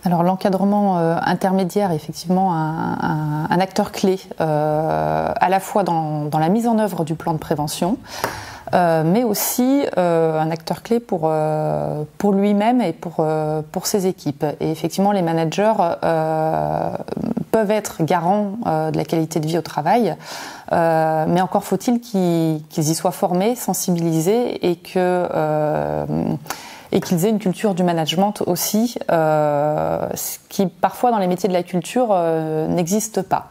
Alors l'encadrement intermédiaire est effectivement un acteur clé à la fois dans la mise en œuvre du plan de prévention, mais aussi un acteur clé pour lui-même et pour ses équipes. Et effectivement, les managers peuvent être garants de la qualité de vie au travail, mais encore faut-il qu'ils y soient formés, sensibilisés et qu'ils aient une culture du management aussi, ce qui parfois dans les métiers de la culture n'existe pas,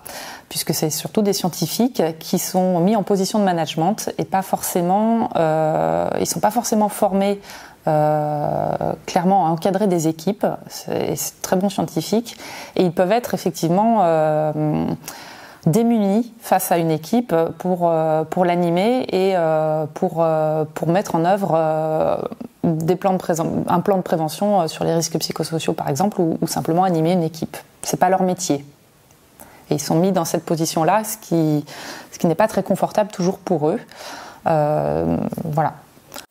puisque c'est surtout des scientifiques qui sont mis en position de management et pas forcément, ils sont pas forcément formés clairement à encadrer des équipes. C'est très bons scientifiques et ils peuvent être effectivement démunis face à une équipe pour l'animer et pour mettre en œuvre un plan de prévention sur les risques psychosociaux par exemple, ou simplement animer une équipe. C'est pas leur métier. Et ils sont mis dans cette position-là, ce qui n'est pas très confortable toujours pour eux. Voilà.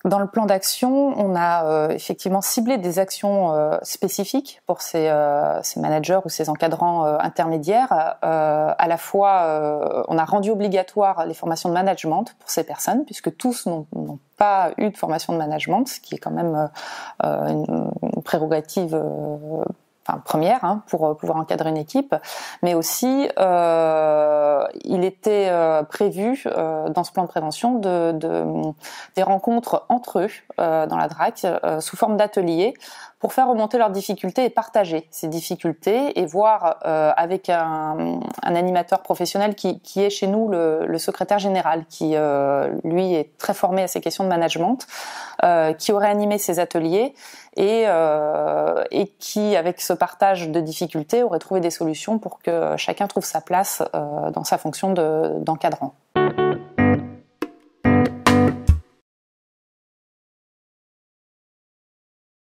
Dans le plan d'action, on a effectivement ciblé des actions spécifiques pour ces managers ou ces encadrants intermédiaires. À la fois, on a rendu obligatoire les formations de management pour ces personnes, puisque tous n'ont pas eu de formation de management, ce qui est quand même une prérogative première pour pouvoir encadrer une équipe, mais aussi il était prévu dans ce plan de prévention des rencontres entre eux dans la DRAC sous forme d'ateliers pour faire remonter leurs difficultés et partager ces difficultés et voir avec un animateur professionnel qui est chez nous le secrétaire général, qui lui est très formé à ces questions de management, qui aurait animé ces ateliers et qui, avec ce partage de difficultés, aurait trouvé des solutions pour que chacun trouve sa place dans sa fonction d'encadrant.